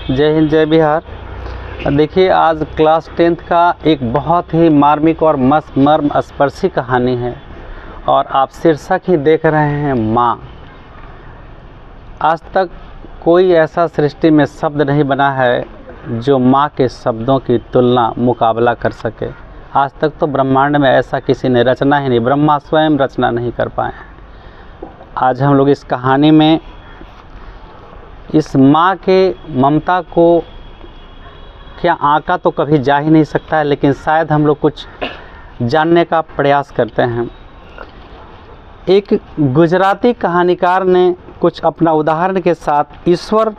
जय हिंद जय बिहार। देखिए, आज क्लास 10th का एक बहुत ही मार्मिक और मर्म स्पर्शी कहानी है और आप शीर्षक ही देख रहे हैं माँ। आज तक कोई ऐसा सृष्टि में शब्द नहीं बना है जो माँ के शब्दों की तुलना मुकाबला कर सके। आज तक तो ब्रह्मांड में ऐसा किसी ने रचना ही नहीं, ब्रह्मा स्वयं रचना नहीं कर पाए। आज हम लोग इस कहानी में इस माँ के ममता को क्या आंका तो कभी जा ही नहीं सकता है, लेकिन शायद हम लोग कुछ जानने का प्रयास करते हैं। एक गुजराती कहानीकार ने कुछ अपना उदाहरण के साथ ईश्वर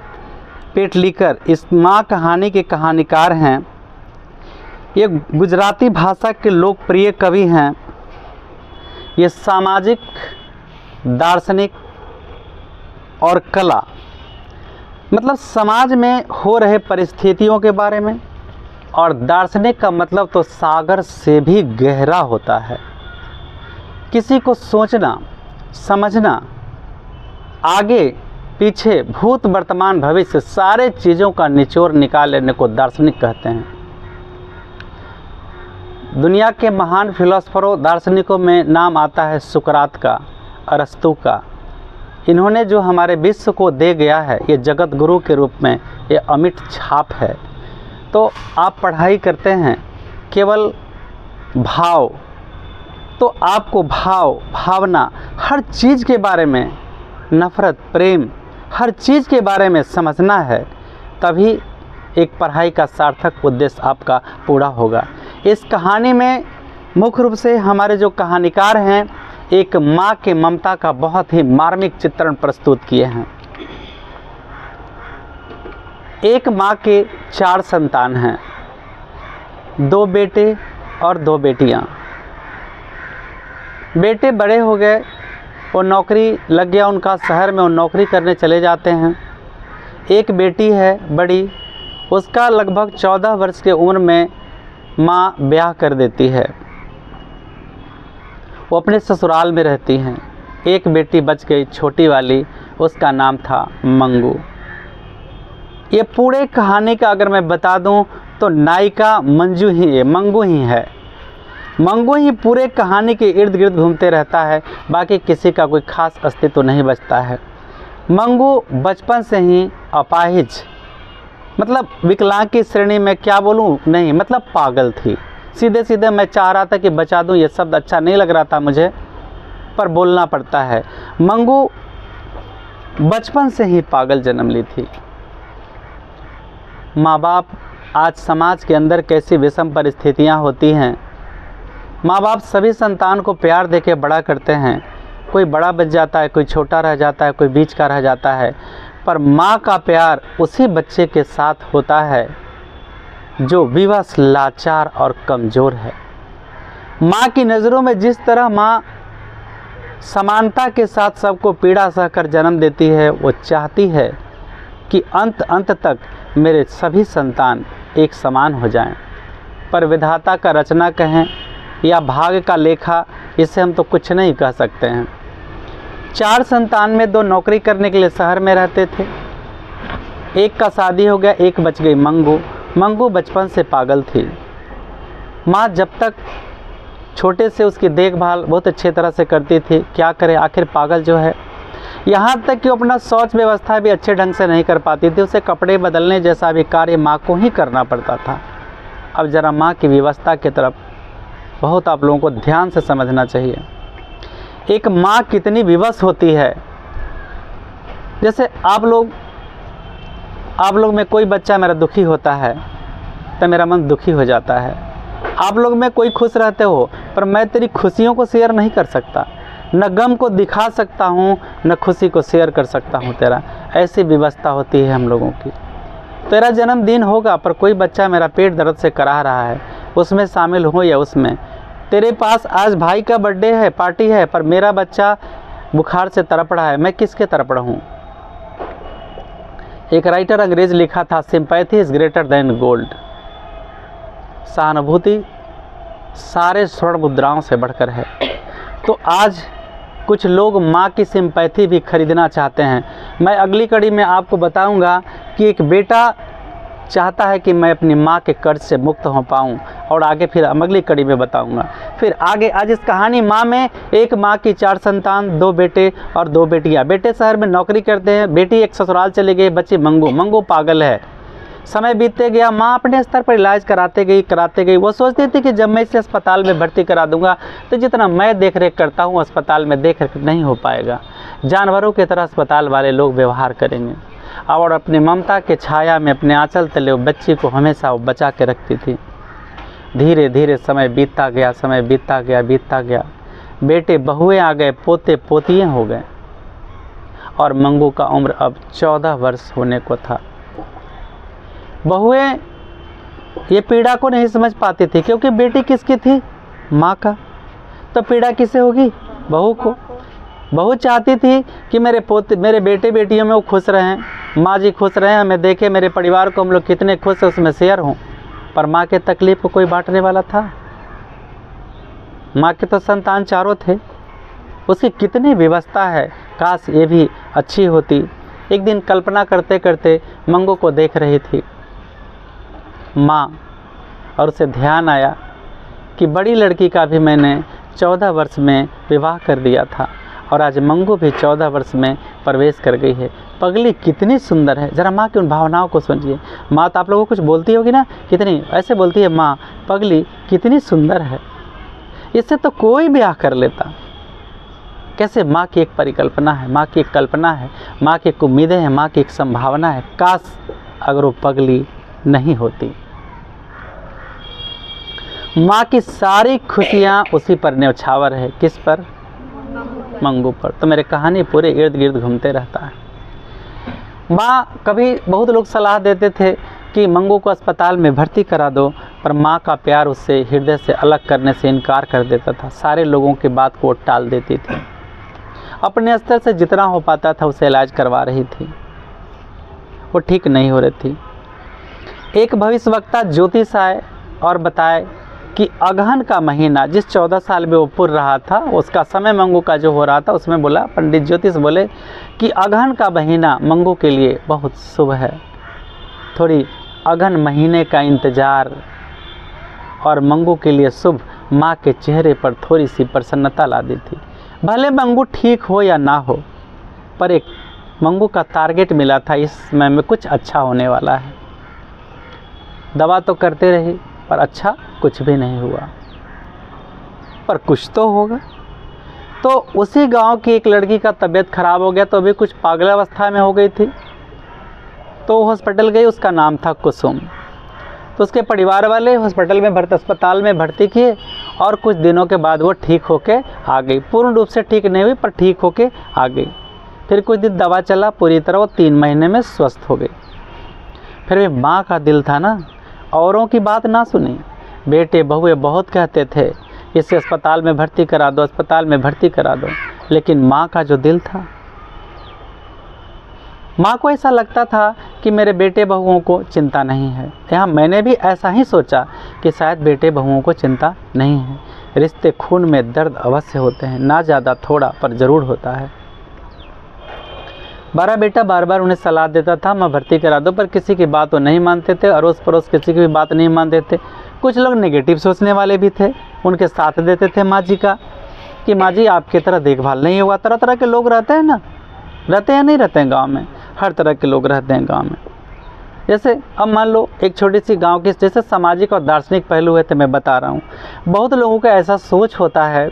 पेटलीकर इस माँ कहानी के कहानीकार हैं। ये गुजराती भाषा के लोकप्रिय कवि हैं। ये सामाजिक, दार्शनिक और कला, मतलब समाज में हो रहे परिस्थितियों के बारे में, और दार्शनिक का मतलब तो सागर से भी गहरा होता है। किसी को सोचना, समझना, आगे पीछे, भूत वर्तमान भविष्य सारे चीज़ों का निचोड़ निकाल लेने को दार्शनिक कहते हैं। दुनिया के महान फिलोसफरों, दार्शनिकों में नाम आता है सुकरात का, अरस्तु का। इन्होंने जो हमारे विश्व को दे गया है, ये जगत गुरु के रूप में ये अमिट छाप है। तो आप पढ़ाई करते हैं केवल भाव, तो आपको भाव, भावना, हर चीज़ के बारे में, नफ़रत, प्रेम, हर चीज़ के बारे में समझना है, तभी एक पढ़ाई का सार्थक उद्देश्य आपका पूरा होगा। इस कहानी में मुख्य रूप से हमारे जो कहानीकार हैं, एक माँ के ममता का बहुत ही मार्मिक चित्रण प्रस्तुत किए हैं। एक माँ के 4 संतान हैं, 2 बेटे और 2 बेटियाँ। बेटे बड़े हो गए, वो नौकरी लग गया उनका, शहर में वो नौकरी करने चले जाते हैं। एक बेटी है बड़ी, उसका लगभग 14 वर्ष की उम्र में माँ ब्याह कर देती है। वो अपने ससुराल में रहती हैं। एक बेटी बच गई, छोटी वाली, उसका नाम था मंगू। ये पूरे कहानी का अगर मैं बता दूं तो नायिका मंजू ही है, मंगू ही है। मंगू ही पूरे कहानी के इर्द गिर्द घूमते रहता है, बाकी किसी का कोई खास अस्तित्व नहीं बचता है। मंगू बचपन से ही अपाहिज, मतलब विकलांग की श्रेणी में, क्या बोलूं, नहीं मतलब पागल थी। सीधे सीधे मैं चाह रहा था कि बचा दूं, ये शब्द अच्छा नहीं लग रहा था मुझे, पर बोलना पड़ता है। मंगू बचपन से ही पागल जन्म ली थी। माँ बाप, आज समाज के अंदर कैसी विषम परिस्थितियाँ होती हैं। माँ बाप सभी संतान को प्यार देके बड़ा करते हैं। कोई बड़ा बच जाता है, कोई छोटा रह जाता है, कोई बीच का रह जाता है, पर माँ का प्यार उसी बच्चे के साथ होता है जो विवश, लाचार और कमज़ोर है। माँ की नज़रों में जिस तरह माँ समानता के साथ सबको पीड़ा सहकर जन्म देती है, वो चाहती है कि अंत तक मेरे सभी संतान एक समान हो जाएं। पर विधाता का रचना कहें या भाग्य का लेखा, इससे हम तो कुछ नहीं कह सकते हैं। 4 संतान में 2 नौकरी करने के लिए शहर में रहते थे। एक का शादी हो गया, एक बच गई मंगू। मंगू बचपन से पागल थी। माँ जब तक छोटे से उसकी देखभाल बहुत अच्छी तरह से करती थी। क्या करे, आखिर पागल जो है। यहाँ तक कि अपना शौच व्यवस्था भी अच्छे ढंग से नहीं कर पाती थी। उसे कपड़े बदलने जैसा भी कार्य माँ को ही करना पड़ता था। अब ज़रा माँ की व्यवस्था की तरफ बहुत आप लोगों को ध्यान से समझना चाहिए। एक माँ कितनी विवश होती है। जैसे आप लोग में कोई बच्चा मेरा दुखी होता है तो मेरा मन दुखी हो जाता है। आप लोग में कोई खुश रहते हो, पर मैं तेरी खुशियों को शेयर नहीं कर सकता, न गम को दिखा सकता हूँ, न खुशी को शेयर कर सकता हूँ तेरा। ऐसी व्यवस्था होती है हम लोगों की। तेरा जन्मदिन होगा, पर कोई बच्चा मेरा पेट दर्द से कराह रहा है, उसमें शामिल हो या उसमें। तेरे पास आज भाई का बर्थडे है, पार्टी है, पर मेरा बच्चा बुखार से तड़प रहा है, मैं किसके तड़प रहा हूँ। एक राइटर अंग्रेज लिखा था, sympathy is greater than gold. सहानुभूति सारे स्वर्ण मुद्राओं से बढ़कर है। तो आज कुछ लोग माँ की सिंपैथी भी खरीदना चाहते हैं। मैं अगली कड़ी में आपको बताऊंगा कि एक बेटा चाहता है कि मैं अपनी माँ के कर्ज से मुक्त हो पाऊँ। और आगे फिर अगली कड़ी में बताऊँगा। फिर आगे आज इस कहानी माँ में, एक माँ की 4 संतान, 2 बेटे और 2 बेटियाँ। बेटे शहर में नौकरी करते हैं, बेटी एक ससुराल चली गई, बच्ची मंगू पागल है। समय बीतते गया, माँ अपने स्तर पर इलाज कराते गई। वो सोचती थी कि जब मैं इसे अस्पताल में भर्ती करा दूंगा तो जितना मैं देख रेख करता हूँ अस्पताल में देख रेख नहीं हो पाएगा, जानवरों की तरह अस्पताल वाले लोग व्यवहार करेंगे। और अपनी ममता के छाया में अपने आंचल तले बच्ची को हमेशा वो बचा के रखती थी। धीरे धीरे समय बीतता गया। बेटे बहुएं आ गए, पोते पोतियाँ हो गए और मंगू का उम्र अब 14 वर्ष होने को था। बहुएं ये पीड़ा को नहीं समझ पाती थी, क्योंकि बेटी किसकी थी? माँ का। तो पीड़ा किसे होगी? बहू को। बहू चाहती थी कि मेरे बेटे बेटियों में वो खुश रहें, माँ जी खुश रहें, हमें देखे, मेरे परिवार को हम लोग कितने खुश हैं उसमें शेयर हों। पर माँ के तकलीफ़ को कोई बांटने वाला था? माँ के तो संतान 4 थे, उसकी कितनी व्यवस्था है, काश ये भी अच्छी होती। एक दिन कल्पना करते करते मंगू को देख रही थी माँ, और उसे ध्यान आया कि बड़ी लड़की का भी मैंने 14 वर्ष में विवाह कर दिया था और आज मंगू भी 14 वर्ष में प्रवेश कर गई है। पगली कितनी सुंदर है, ज़रा माँ की उन भावनाओं को सुनिए। माँ तो आप लोगों को कुछ बोलती होगी ना, कितनी ऐसे बोलती है माँ, पगली कितनी सुंदर है, इससे तो कोई ब्याह कर लेता। कैसे माँ की एक परिकल्पना है, माँ की एक कल्पना है, माँ की एक उम्मीदें हैं, माँ की एक संभावना है। काश अगर वो पगली नहीं होती। माँ की सारी खुशियाँ उसी पर न्यौछावर है। किस पर? मंगू पर। तो मेरे कहानी पूरे इर्द गिर्द घूमते रहता है। माँ, कभी बहुत लोग सलाह देते थे कि मंगू को अस्पताल में भर्ती करा दो, पर माँ का प्यार उससे हृदय से अलग करने से इनकार कर देता था। सारे लोगों की बात को टाल देती थी, अपने स्तर से जितना हो पाता था उसे इलाज करवा रही थी, वो ठीक नहीं हो रही थी। एक भविष्यवक्ता ज्योतिष आए और बताए कि अगहन का महीना, जिस 14 साल में वो पुर रहा था, उसका समय मंगू का जो हो रहा था, उसमें बोला, पंडित ज्योतिष बोले कि अगहन का महीना मंगू के लिए बहुत शुभ है। थोड़ी अगहन महीने का इंतज़ार और मंगू के लिए शुभ माँ के चेहरे पर थोड़ी सी प्रसन्नता ला दी थी। भले मंगू ठीक हो या ना हो, पर एक मंगू का टारगेट मिला था, इस समय में कुछ अच्छा होने वाला है। दवा तो करते रही पर अच्छा कुछ भी नहीं हुआ, पर कुछ तो होगा। तो उसी गांव की एक लड़की का तबीयत खराब हो गया, तो अभी कुछ पागलावस्था में हो गई थी, तो हॉस्पिटल गई। उसका नाम था कुसुम। तो उसके परिवार वाले अस्पताल में भर्ती किए और कुछ दिनों के बाद वो ठीक होके आ गई। पूर्ण रूप से ठीक नहीं हुई, पर ठीक होके आ गई। फिर कुछ दिन दवा चला, पूरी तरह वो 3 महीने में स्वस्थ हो गई। फिर भी माँ का दिल था ना, औरों की बात ना सुनी। बेटे बहुए बहुत कहते थे इसे अस्पताल में भर्ती करा दो, अस्पताल में भर्ती करा दो, लेकिन माँ का जो दिल था, माँ को ऐसा लगता था कि मेरे बेटे बहुओं को चिंता नहीं है। यहाँ मैंने भी ऐसा ही सोचा कि शायद बेटे बहुओं को चिंता नहीं है। रिश्ते खून में दर्द अवश्य होते हैं, ना ज़्यादा थोड़ा पर ज़रूर होता है। बड़ा बेटा बार बार उन्हें सलाह देता था मैं भर्ती करा दो, पर किसी की बात वो नहीं मानते थे। अड़ोस पड़ोस किसी की भी बात नहीं मानते थे। कुछ लोग नेगेटिव सोचने वाले भी थे, उनके साथ देते थे माँ जी का कि माँ जी आपकी तरह देखभाल नहीं हुआ। तरह तरह के लोग रहते हैं ना, रहते हैं नहीं रहते हैं गाँव में, हर तरह के लोग रहते हैं गाँव में। जैसे अब मान लो एक छोटी सी गांव की जैसे सामाजिक और दार्शनिक पहलू है, तो मैं बता रहा हूँ। बहुत लोगों का ऐसा सोच होता है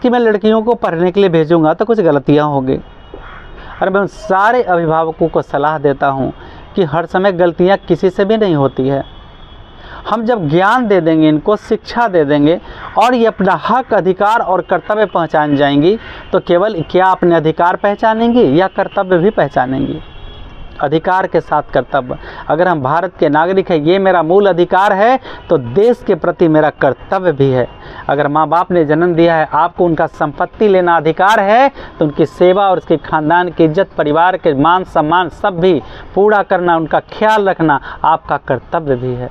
कि मैं लड़कियों को पढ़ने के लिए भेजूँगा तो कुछ गलतियाँ होंगी। और मैं उन सारे अभिभावकों को सलाह देता हूँ कि हर समय गलतियाँ किसी से भी नहीं होती है। हम जब ज्ञान दे देंगे, इनको शिक्षा दे देंगे और ये अपना हक, अधिकार और कर्तव्य पहचान जाएंगी, तो केवल क्या अपने अधिकार पहचानेंगी या कर्तव्य भी पहचानेंगी। अधिकार के साथ कर्तव्य। अगर हम भारत के नागरिक हैं, ये मेरा मूल अधिकार है, तो देश के प्रति मेरा कर्तव्य भी है। अगर माँ बाप ने जन्म दिया है, आपको उनका संपत्ति लेना अधिकार है, तो उनकी सेवा और उसके खानदान की इज्जत, परिवार के मान सम्मान सब भी पूरा करना, उनका ख्याल रखना आपका कर्तव्य भी है।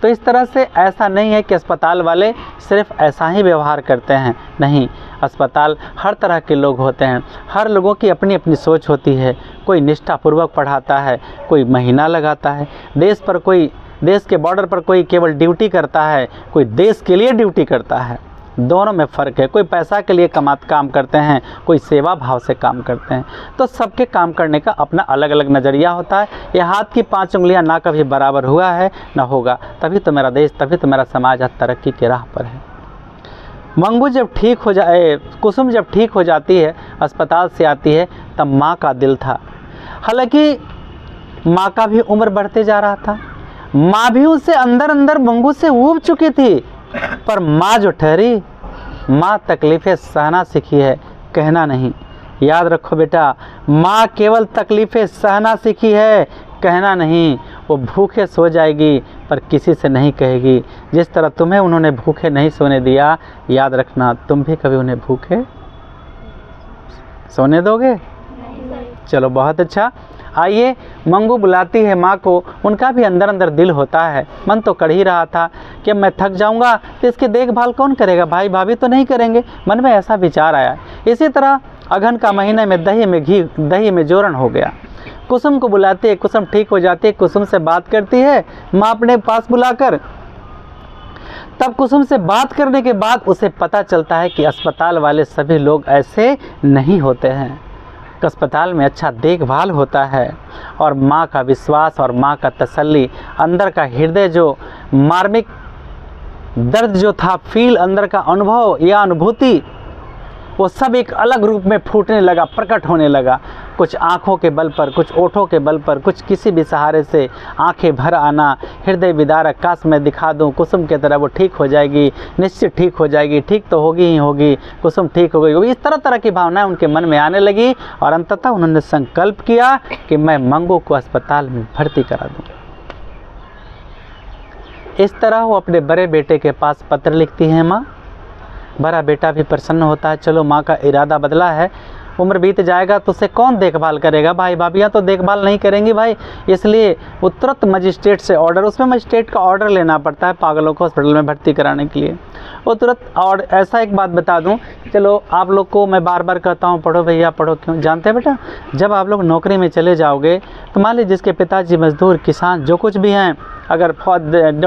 तो इस तरह से ऐसा नहीं है कि अस्पताल वाले सिर्फ ऐसा ही व्यवहार करते हैं, नहीं। अस्पताल हर तरह के लोग होते हैं, हर लोगों की अपनी अपनी सोच होती है। कोई निष्ठापूर्वक पढ़ाता है, कोई महीना लगाता है। देश के बॉर्डर पर कोई केवल ड्यूटी करता है, कोई देश के लिए ड्यूटी करता है। दोनों में फ़र्क है। कोई पैसा के लिए काम करते हैं, कोई सेवा भाव से काम करते हैं। तो सबके काम करने का अपना अलग अलग नज़रिया होता है। ये हाथ की 5 उंगलियां ना कभी बराबर हुआ है ना होगा, तभी तो मेरा देश, तभी तो मेरा समाज आज तरक्की की राह पर है। मंगू जब ठीक हो जाए, कुसुम जब ठीक हो जाती है, अस्पताल से आती है, तब माँ का दिल था। हालांकि माँ का भी उम्र बढ़ते जा रहा था, माँ भी उससे अंदर अंदर मंगू से ऊब चुकी थी, पर माँ जो ठहरी, माँ तकलीफ़ें सहना सीखी है, कहना नहीं। याद रखो बेटा, माँ केवल तकलीफ़ें सहना सीखी है, कहना नहीं। वो भूखे सो जाएगी पर किसी से नहीं कहेगी। जिस तरह तुम्हें उन्होंने भूखे नहीं सोने दिया, याद रखना तुम भी कभी उन्हें भूखे सोने दोगे? चलो बहुत अच्छा। आइए, मंगू बुलाती है माँ को। उनका भी अंदर अंदर दिल होता है। मन तो कर ही रहा था कि मैं थक जाऊंगा तो इसकी देखभाल कौन करेगा, भाई भाभी तो नहीं करेंगे। मन में ऐसा विचार आया। इसी तरह अगहन का महीने में दही में जोरन हो गया। कुसुम को बुलाती है, कुसुम ठीक हो जाती है, कुसुम से बात करती है माँ अपने पास बुलाकर। तब कुसुम से बात करने के बाद उसे पता चलता है कि अस्पताल वाले सभी लोग ऐसे नहीं होते हैं। अस्पताल में अच्छा देखभाल होता है, और माँ का विश्वास और माँ का तसल्ली, अंदर का हृदय जो मार्मिक दर्द जो था, फील अंदर का अनुभव या अनुभूति, वो सब एक अलग रूप में फूटने लगा, प्रकट होने लगा। कुछ आँखों के बल पर, कुछ ओठों के बल पर, कुछ किसी भी सहारे से आंखें भर आना, हृदय विदारक, काश मैं दिखा दूं कुसुम की तरह, वो ठीक हो जाएगी, निश्चित ठीक हो जाएगी, ठीक तो होगी ही होगी, कुसुम ठीक हो गई। इस तरह तरह की भावनाएं उनके मन में आने लगी, और अंततः उन्होंने संकल्प किया कि मैं मंगू को अस्पताल में भर्ती करा दूँ। इस तरह वो अपने बड़े बेटे के पास पत्र लिखती हैं माँ। बड़ा बेटा भी प्रसन्न होता है, चलो माँ का इरादा बदला है, उम्र बीत जाएगा तो उसे कौन देखभाल करेगा, भाई भाभियाँ तो देखभाल नहीं करेंगी भाई। इसलिए वो तुरंत मजिस्ट्रेट से ऑर्डर, उसमें मजिस्ट्रेट का ऑर्डर लेना पड़ता है पागलों को हॉस्पिटल में भर्ती कराने के लिए। वो तुरंत। और ऐसा एक बात बता दूं, चलो आप लोग को मैं बार बार कहता हूँ पढ़ो भैया पढ़ो, क्यों जानते हैं बेटा, जब आप लोग नौकरी में चले जाओगे तो मान लीजिए जिसके पिताजी मजदूर, किसान, जो कुछ भी हैं, अगर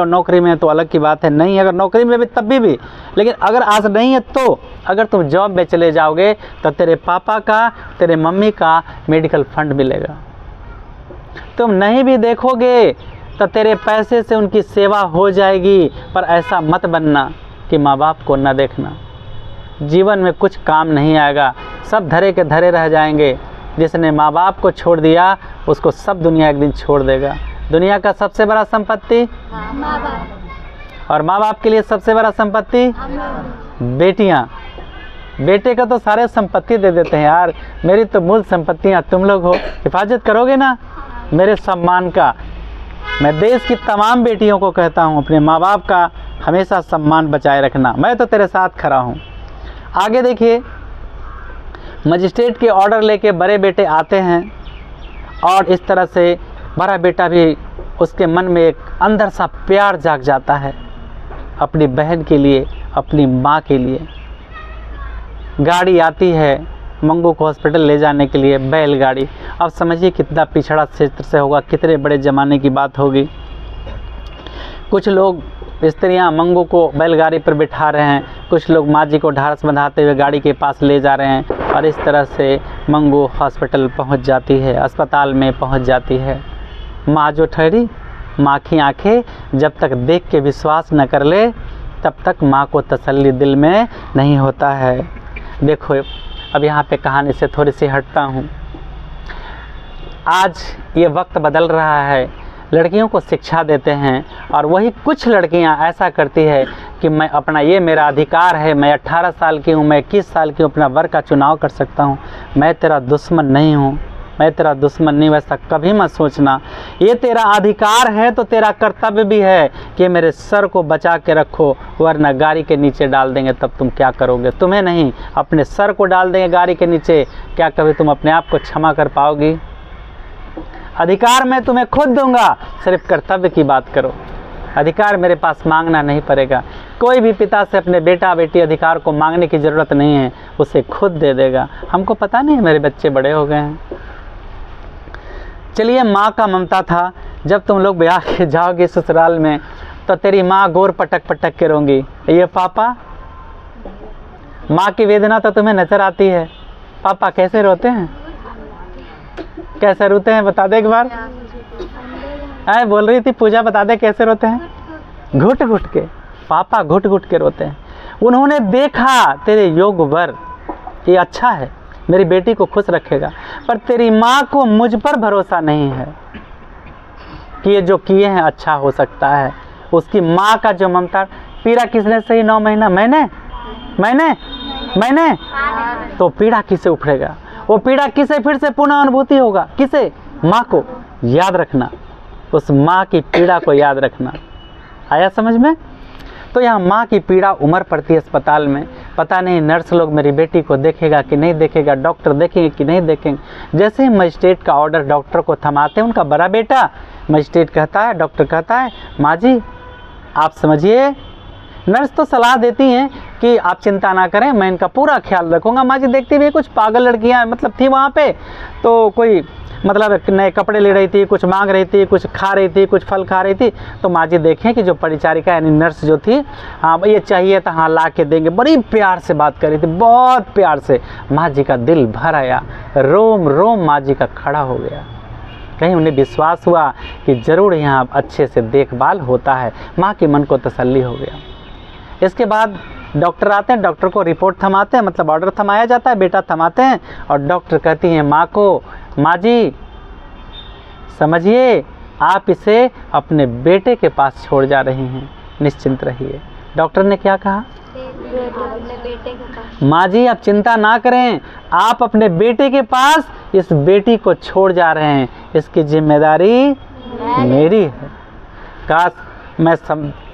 नौकरी में तो अलग की बात है, नहीं अगर नौकरी में भी तब भी, लेकिन अगर आज नहीं है तो अगर तुम जॉब में चले जाओगे तो तेरे पापा का, तेरे मम्मी का मेडिकल फंड मिलेगा। तुम नहीं भी देखोगे तो तेरे पैसे से उनकी सेवा हो जाएगी। पर ऐसा मत बनना कि माँ बाप को न देखना। जीवन में कुछ काम नहीं आएगा, सब धरे के धरे रह जाएंगे। जिसने माँ बाप को छोड़ दिया उसको सब दुनिया एक दिन छोड़ देगा। दुनिया का सबसे बड़ा संपत्ति माँ बाप, और माँ बाप के लिए सबसे बड़ा संपत्ति बेटियाँ। बेटे का तो सारे संपत्ति दे देते हैं यार, मेरी तो मूल संपत्तियाँ तुम लोग हो। हिफाजत करोगे ना मेरे सम्मान का। मैं देश की तमाम बेटियों को कहता हूँ, अपने माँ बाप का हमेशा सम्मान बचाए रखना। मैं तो तेरे साथ खड़ा हूँ। आगे देखिए, मजिस्ट्रेट के ऑर्डर लेके बड़े बेटे आते हैं, और इस तरह से बड़ा बेटा भी, उसके मन में एक अंदर सा प्यार जाग जाता है अपनी बहन के लिए, अपनी माँ के लिए। गाड़ी आती है मंगू को हॉस्पिटल ले जाने के लिए, बैलगाड़ी। अब समझिए कितना पिछड़ा क्षेत्र से होगा, कितने बड़े ज़माने की बात होगी। कुछ लोग स्त्रियां मंगू को बैलगाड़ी पर बिठा रहे हैं, कुछ लोग माँ जी को ढारस बंधाते हुए गाड़ी के पास ले जा रहे हैं, और इस तरह से मंगू हॉस्पिटल पहुंच जाती है, अस्पताल में पहुंच जाती है। माँ जो ठहरी, माँ की आंखें जब तक देख के विश्वास न कर ले तब तक माँ को तसल्ली दिल में नहीं होता है। देखो अब यहाँ पे कहानी से थोड़ी सी हटता हूँ। आज ये वक्त बदल रहा है, लड़कियों को शिक्षा देते हैं, और वही कुछ लड़कियां ऐसा करती है कि मैं अपना, ये मेरा अधिकार है, मैं 18 साल की हूँ, मैं 21 साल की हूँ, अपना वर्ग का चुनाव कर सकता हूँ, मैं तेरा दुश्मन नहीं हूँ, मैं तेरा दुश्मन नहीं, वैसा कभी मत सोचना। ये तेरा अधिकार है तो तेरा कर्तव्य भी है कि मेरे सर को बचा के रखो, वरना गाड़ी के नीचे डाल देंगे तब तुम क्या करोगे। तुम्हें नहीं, अपने सर को डाल देंगे गाड़ी के नीचे, क्या कभी तुम अपने आप को क्षमा कर पाओगी? अधिकार मैं तुम्हें खुद दूंगा, सिर्फ कर्तव्य की बात करो। अधिकार मेरे पास मांगना नहीं पड़ेगा। कोई भी पिता से अपने बेटा बेटी अधिकार को मांगने की ज़रूरत नहीं है, उसे खुद दे देगा। हमको पता नहीं है, मेरे बच्चे बड़े हो गए हैं, चलिए, माँ का ममता था। जब तुम लोग ब्याह के जाओगे ससुराल में तो तेरी माँ गोर पटक पटक के रोंगी, ये पापा। माँ की वेदना तो तुम्हें नजर आती है, पापा कैसे रोते हैं, कैसे रोते हैं, बता दे एक बार। आए बोल रही थी पूजा, बता दे कैसे रोते हैं। घुट घुट के, पापा घुट घुट के रोते हैं। उन्होंने देखा तेरे योग वर, ये अच्छा है, मेरी बेटी को खुश रखेगा, पर तेरी माँ को मुझ पर भरोसा नहीं है कि ये जो किए हैं अच्छा हो सकता है। उसकी माँ का जो ममता, पीड़ा किसने सही 9 महीना, मैंने तो पीड़ा किसे उठेगा, वो पीड़ा किसे फिर से पुनः अनुभूति होगा, किसे, माँ को। याद रखना, उस माँ की पीड़ा को याद रखना। आया समझ में। तो यहाँ माँ की पीड़ा उम्र पड़ती है अस्पताल में, पता नहीं नर्स लोग मेरी बेटी को देखेगा कि नहीं देखेगा, डॉक्टर देखेंगे कि नहीं देखेंगे। जैसे ही मजिस्ट्रेट का ऑर्डर डॉक्टर को थमाते हैं, उनका बड़ा बेटा, मजिस्ट्रेट कहता है, डॉक्टर कहता है, माँ जी आप समझिए। नर्स तो सलाह देती हैं कि आप चिंता ना करें, मैं इनका पूरा ख्याल रखूँगा। माँ जी देखती भी कुछ पागल लड़कियाँ मतलब थी वहाँ पे, तो कोई मतलब नए कपड़े ले रही थी, कुछ मांग रही थी, कुछ खा रही थी, कुछ फल खा रही थी। तो माँ जी देखें कि जो परिचारिका यानी नर्स जो थी, हाँ ये चाहिए था, हाँ ला के देंगे। बड़ी प्यार से बात कर रही थी, बहुत प्यार से। माँ जी का दिल भर आया, रोम रोम माँ जी का खड़ा हो गया। कहीं उन्हें विश्वास हुआ कि ज़रूर यहाँ अच्छे से देखभाल होता है। माँ के मन को तसल्ली हो गया। इसके बाद डॉक्टर आते हैं, डॉक्टर को रिपोर्ट थमाते हैं, मतलब ऑर्डर थमाया जाता है, बेटा थमाते हैं, और डॉक्टर कहती हैं माँ को, माँ जी समझिए आप इसे अपने बेटे के पास छोड़ जा रही हैं, निश्चिंत रहिए। डॉक्टर ने क्या कहा, माँ जी आप चिंता ना करें, आप अपने बेटे के पास इस बेटी को छोड़ जा रहे हैं, इसकी जिम्मेदारी मेरी है। काश मैं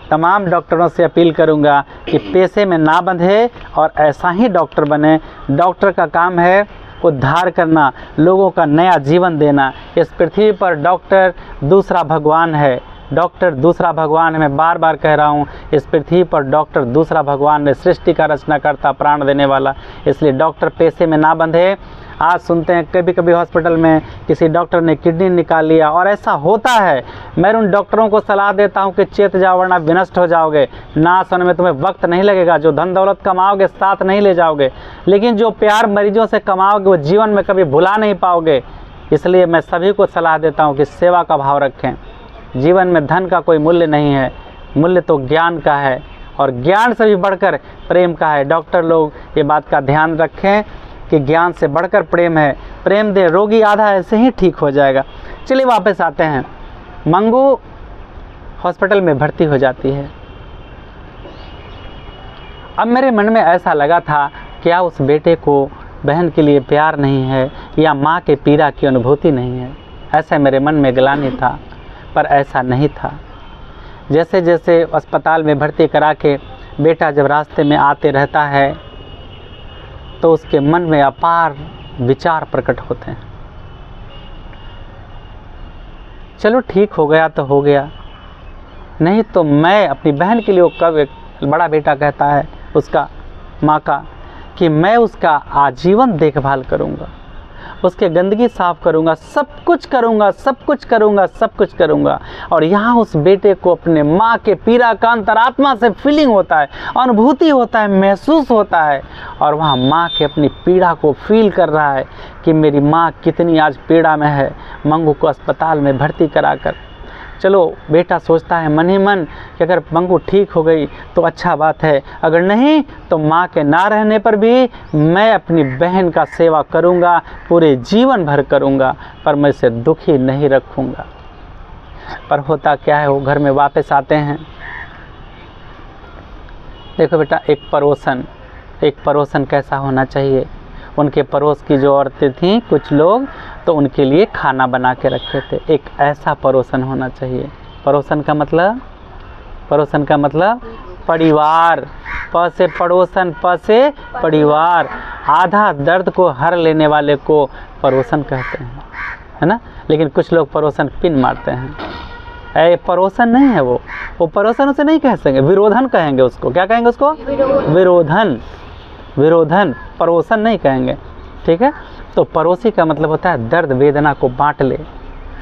तमाम डॉक्टरों से अपील करूंगा कि पैसे में ना बंधे और ऐसा ही डॉक्टर बने। डॉक्टर का काम है उद्धार करना, लोगों का नया जीवन देना। इस पृथ्वी पर डॉक्टर दूसरा भगवान है, डॉक्टर दूसरा भगवान है। मैं बार बार कह रहा हूँ, इस पृथ्वी पर डॉक्टर दूसरा भगवान है, सृष्टि का रचना करता, प्राण देने वाला। इसलिए डॉक्टर पैसे में ना बंधे। आज सुनते हैं कभी कभी हॉस्पिटल में किसी डॉक्टर ने किडनी निकाल लिया, और ऐसा होता है। मैं उन डॉक्टरों को सलाह देता हूं कि चेत जाओ वरना विनष्ट हो जाओगे। नाश होने में तुम्हें वक्त नहीं लगेगा। जो धन दौलत कमाओगे साथ नहीं ले जाओगे, लेकिन जो प्यार मरीजों से कमाओगे वो जीवन में कभी भुला नहीं पाओगे। इसलिए मैं सभी को सलाह देता हूँ कि सेवा का भाव रखें। जीवन में धन का कोई मूल्य नहीं है, मूल्य तो ज्ञान का है, और ज्ञान से भी बढ़कर प्रेम का है। डॉक्टर लोग ये बात का ध्यान रखें कि ज्ञान से बढ़कर प्रेम है। प्रेम दे, रोगी आधा ऐसे ही ठीक हो जाएगा। चलिए वापस आते हैं। मंगू हॉस्पिटल में भर्ती हो जाती है। अब मेरे मन में ऐसा लगा था, क्या उस बेटे को बहन के लिए प्यार नहीं है या माँ के पीड़ा की अनुभूति नहीं है? ऐसा मेरे मन में ग्लानि था, पर ऐसा नहीं था। जैसे जैसे अस्पताल में भर्ती करा के बेटा जब रास्ते में आते रहता है तो उसके मन में अपार विचार प्रकट होते हैं। चलो ठीक हो गया तो हो गया, नहीं तो मैं अपनी बहन के लिए, कब एक बड़ा बेटा कहता है उसका माँ का कि मैं उसका आजीवन देखभाल करूँगा, उसके गंदगी साफ करूँगा, सब कुछ करूँगा, सब कुछ करूँगा, सब कुछ करूँगा। और यहाँ उस बेटे को अपने माँ के पीड़ा का अंतरात्मा से फीलिंग होता है, अनुभूति होता है, महसूस होता है, और वहाँ माँ के अपनी पीड़ा को फील कर रहा है कि मेरी माँ कितनी आज पीड़ा में है। मंगू को अस्पताल में भर्ती कराकर, चलो बेटा सोचता है मन ही मन कि अगर मंगू ठीक हो गई तो अच्छा बात है, अगर नहीं तो माँ के ना रहने पर भी मैं अपनी बहन का सेवा करूँगा, पूरे जीवन भर करूँगा, पर मैं इसे दुखी नहीं रखूँगा। पर होता क्या है, वो घर में वापस आते हैं। देखो बेटा, एक पड़ोसन कैसा होना चाहिए। उनके पड़ोस की जो औरतें थीं, कुछ लोग तो उनके लिए खाना बना के रखे थे। एक ऐसा पड़ोसन होना चाहिए। पड़ोसन का मतलब परिवार। प से पड़ोसन, प से परिवार। आधा दर्द को हर लेने वाले को पड़ोसन कहते हैं, है ना। लेकिन कुछ लोग पड़ोसन पिन मारते हैं। पड़ोसन नहीं है वो पड़ोसन उसे नहीं कह सकेंगे, विरोधन कहेंगे उसको। क्या कहेंगे उसको? विरोधन, पड़ोसन नहीं कहेंगे, ठीक है। तो पड़ोसी का मतलब होता है दर्द वेदना को बांट ले,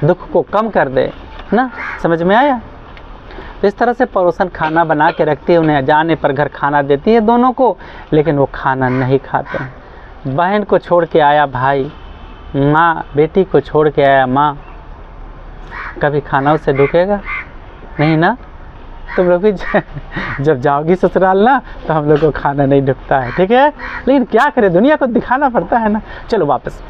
दुख को कम कर दे ना। समझ में आया? तो इस तरह से पड़ोसन खाना बना के रखती है, उन्हें जाने पर घर खाना देती है दोनों को, लेकिन वो खाना नहीं खाते हैं। बहन को छोड़ के आया भाई, माँ बेटी को छोड़ के आया माँ, कभी खाना उसे ढुकेगा नहीं ना। तुम लोग भी जब जाओगी ससुराल ना तो हम लोग को खाना नहीं ढुकता है, ठीक है, लेकिन क्या करें, दुनिया को दिखाना पड़ता है ना। चलो वापस।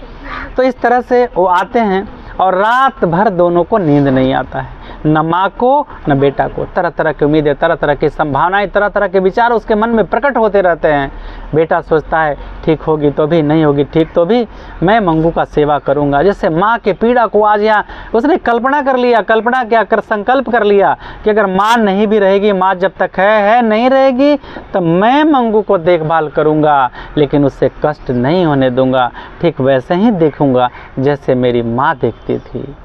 तो इस तरह से वो आते हैं और रात भर दोनों को नींद नहीं आता है, न माँ को न बेटा को। तरह तरह की उम्मीदें, तरह तरह की संभावनाएं, तरह तरह के विचार उसके मन में प्रकट होते रहते हैं। बेटा सोचता है ठीक होगी तो भी, नहीं होगी ठीक तो भी, मैं मंगू का सेवा करूंगा। जैसे माँ के पीड़ा को आज यहाँ उसने कल्पना कर लिया, कल्पना क्या कर संकल्प कर लिया कि अगर माँ नहीं भी रहेगी, माँ जब तक है नहीं रहेगी, तो मैं मंगू को देखभाल करूंगा, लेकिन उससे कष्ट नहीं होने दूंगा। ठीक वैसे ही देखूंगा जैसे मेरी माँ देखती थी।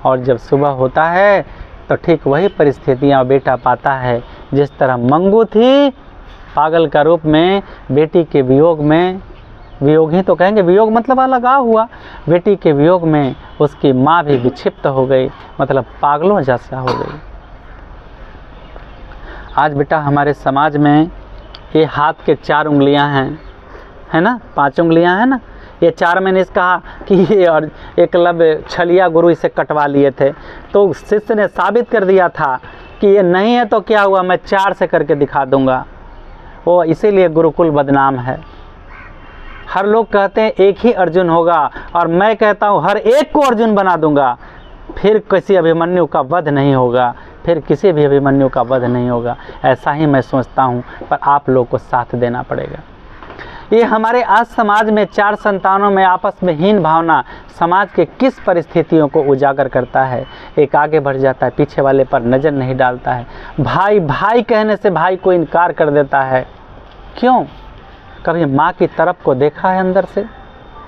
और जब सुबह होता है तो ठीक वही परिस्थितियाँ बेटा पाता है जिस तरह मंगू थी पागल का रूप में बेटी के वियोग में, वियोग ही तो कहेंगे, वियोग मतलब लगाव हुआ, बेटी के वियोग में उसकी माँ भी विक्षिप्त हो गई, मतलब पागलों जैसा हो गई। आज बेटा हमारे समाज में ये हाथ के 4 उंगलियां हैं, है ना, 5 उंगलियां हैं ना, ये 4 मैंने इस कहा कि ये, और एकलव्य छलिया गुरु इसे कटवा लिए थे, तो शिष्य ने साबित कर दिया था कि ये नहीं है तो क्या हुआ, मैं 4 से करके दिखा दूंगा। वो इसीलिए गुरुकुल बदनाम है। हर लोग कहते हैं एक ही अर्जुन होगा, और मैं कहता हूँ हर एक को अर्जुन बना दूंगा, फिर किसी अभिमन्यु का वध नहीं होगा, फिर किसी भी अभिमन्यु का वध नहीं होगा। ऐसा ही मैं सोचता हूँ, पर आप लोग को साथ देना पड़ेगा। ये हमारे आज समाज में 4 संतानों में आपस में हीन भावना समाज के किस परिस्थितियों को उजागर करता है। एक आगे बढ़ जाता है, पीछे वाले पर नज़र नहीं डालता है, भाई भाई कहने से भाई को इनकार कर देता है। क्यों? कभी माँ की तरफ को देखा है अंदर से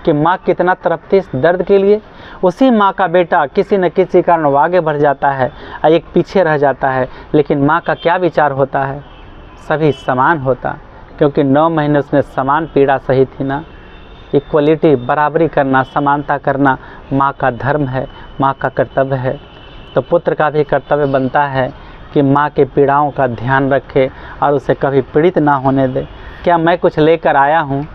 कि माँ कितना तड़पती इस दर्द के लिए? उसी माँ का बेटा किसी न किसी कारण वो आगे बढ़ जाता है और एक पीछे रह जाता है, लेकिन माँ का क्या विचार होता है? सभी समान होता, क्योंकि 9 महीने उसने समान पीड़ा सही थी ना। इक्वलिटी, बराबरी करना, समानता करना माँ का धर्म है, माँ का कर्तव्य है। तो पुत्र का भी कर्तव्य बनता है कि माँ के पीड़ाओं का ध्यान रखे और उसे कभी पीड़ित ना होने दे। क्या मैं कुछ लेकर आया हूँ?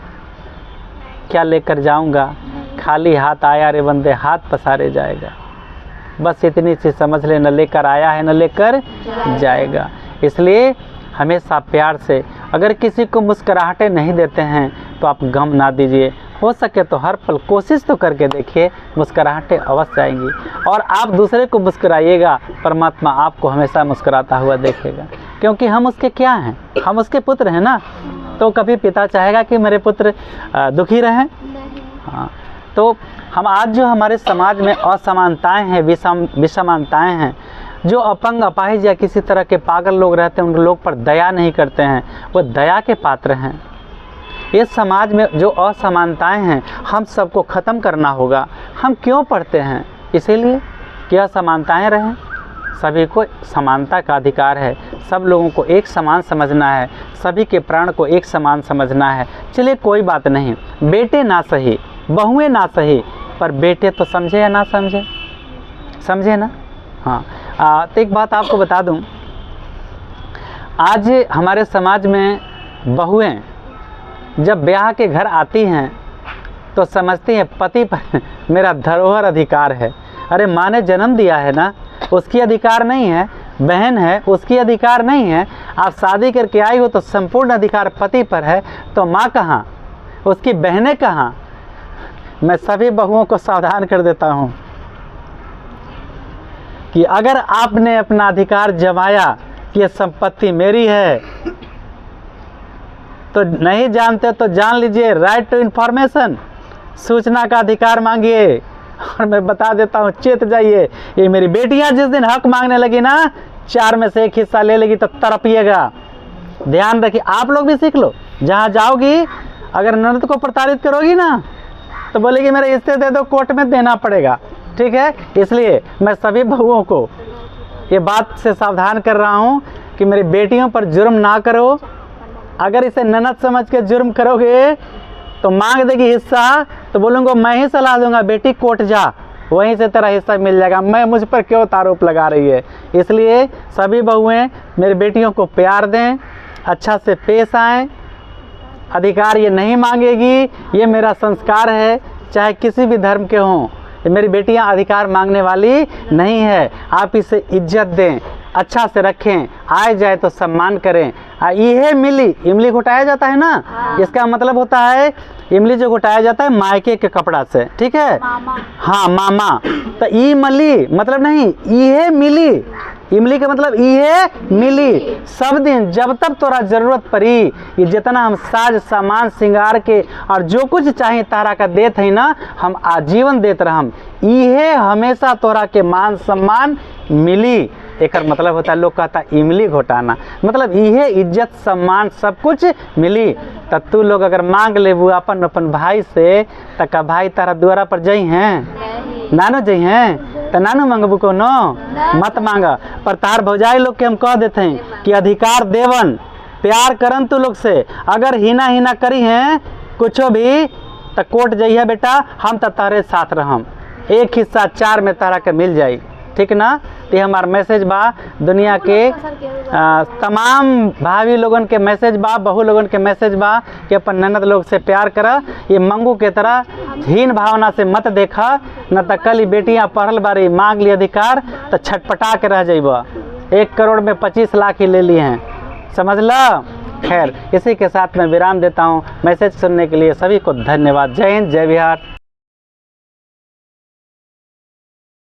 क्या लेकर जाऊँगा? खाली हाथ आया रे बंदे, हाथ पसारे जाएगा। बस इतनी सी समझ ले, न लेकर आया है न लेकर जाएगा। इसलिए हमेशा प्यार से, अगर किसी को मुस्कुराहटें नहीं देते हैं तो आप गम ना दीजिए, हो सके तो हर पल कोशिश तो करके देखिए, मुस्कुराहटें अवश्य आएंगी। और आप दूसरे को मुस्कुराइएगा, परमात्मा आपको हमेशा मुस्कुराता हुआ देखेगा, क्योंकि हम उसके क्या हैं? हम उसके पुत्र हैं ना। तो कभी पिता चाहेगा कि मेरे पुत्र दुखी रहें? हाँ। तो हम आज जो हमारे समाज में असमानताएं हैं, विषमानताएं हैं, जो अपंग, अपाहिज या किसी तरह के पागल लोग रहते हैं, उन लोग पर दया नहीं करते हैं, वो दया के पात्र हैं। इस समाज में जो असमानताएं हैं, हम सबको ख़त्म करना होगा। हम क्यों पढ़ते हैं? इसीलिए कि असमानताएं रहें। सभी को समानता का अधिकार है, सब लोगों को एक समान समझना है, सभी के प्राण को एक समान समझना है। चलिए कोई बात नहीं, बेटे ना सही, बहुएं ना सही, पर बेटे तो समझे या ना समझे, समझे ना। हाँ। तो एक बात आपको बता दूं, आज हमारे समाज में बहुएं जब ब्याह के घर आती हैं तो समझती हैं पति पर मेरा धरोहर अधिकार है। अरे माँ ने जन्म दिया है ना, उसकी अधिकार नहीं है? बहन है, उसकी अधिकार नहीं है? आप शादी करके आई हो तो संपूर्ण अधिकार पति पर है, तो माँ कहाँ, उसकी बहनें कहाँ? मैं सभी बहुओं को सावधान कर देता हूँ कि अगर आपने अपना अधिकार जमाया कि ये संपत्ति मेरी है, तो नहीं जानते तो जान लीजिए, राइट टू इन्फॉर्मेशन, सूचना का अधिकार मांगिए। और मैं बता देता हूँ, चेत जाइए, ये मेरी बेटियां जिस दिन हक मांगने लगी ना, 4 में से 1 हिस्सा ले लेगी तो तड़पिएगा। ध्यान रखिए, आप लोग भी सीख लो। जहाँ जाओगी, अगर ननद को प्रताड़ित करोगी ना तो बोलेगी मेरे हिस्से दे दो, कोर्ट में देना पड़ेगा, ठीक है। इसलिए मैं सभी बहुओं को ये बात से सावधान कर रहा हूँ कि मेरी बेटियों पर जुर्म ना करो। अगर इसे ननद समझ के जुर्म करोगे तो मांग देगी हिस्सा, तो बोलूँगा मैं ही सलाह दूंगा, बेटी कोर्ट जा, वहीं से तेरा हिस्सा मिल जाएगा। मैं मुझ पर क्यों आरोप लगा रही है? इसलिए सभी बहुएं मेरी बेटियों को प्यार दें, अच्छा से पेश आएँ। अधिकार ये नहीं मांगेगी, ये मेरा संस्कार है, चाहे किसी भी धर्म के हों। मेरी बेटियां अधिकार मांगने वाली नहीं है। आप इसे इज्जत दें, अच्छा से रखें, आए जाए तो सम्मान करें। ये मिली, इमली घुटाया जाता है ना, इसका मतलब होता है इमली जो घुटाया जाता है मायके के कपड़ा से, ठीक है, हाँ मामा। तो ई मली मतलब नहीं, ये मिली, इमली का मतलब ये मिली। सब दिन जब तक तोरा जरूरत पड़ी, ये जितना हम साज सामान श्रृंगार के और जो कुछ चाहे तारा का देत है ना, हम आजीवन देत रहम। ये हमेशा तोरा के मान सम्मान मिली। एक मतलब होता है, लोग कहता इमली घोटाना, मतलब ये इज्जत सम्मान सब कुछ मिली। तो तू लोग अगर मांग लेबू अपन अपन भाई से, तक भाई तारा द्वारा पर जई हैं, नानो जई हैं, तो नानो मांगबू कोनो मत मांगा। पर तार भौजाई लोग के हम कह देते हैं कि अधिकार देवन, प्यार करन तू लोग से। अगर हिना हिना करी हैं कुछो भी, तो कोर्ट जइए बेटा, हम तो तारे साथ रहम, एक हिस्सा 4 में तारा के मिल जाई, ठीक ना। तो हमार मैसेज बा दुनिया के तमाम भाभी लोगन के मैसेज बा, बहू लोगन के मैसेज बा कि अपन ननद लोग से प्यार करा। ये मंगू के तरह हीन भावना से मत देखा, न तो कल बेटियां पढ़ल बारी मांग ली अधिकार तो छटपटा के रह जाइबा। 1 करोड़ में 25 लाख ही ले लिए हैं, समझ ला। खैर, इसी के साथ मैं विराम देता हूँ। मैसेज सुनने के लिए सभी को धन्यवाद। जय हिंद, जय बिहार।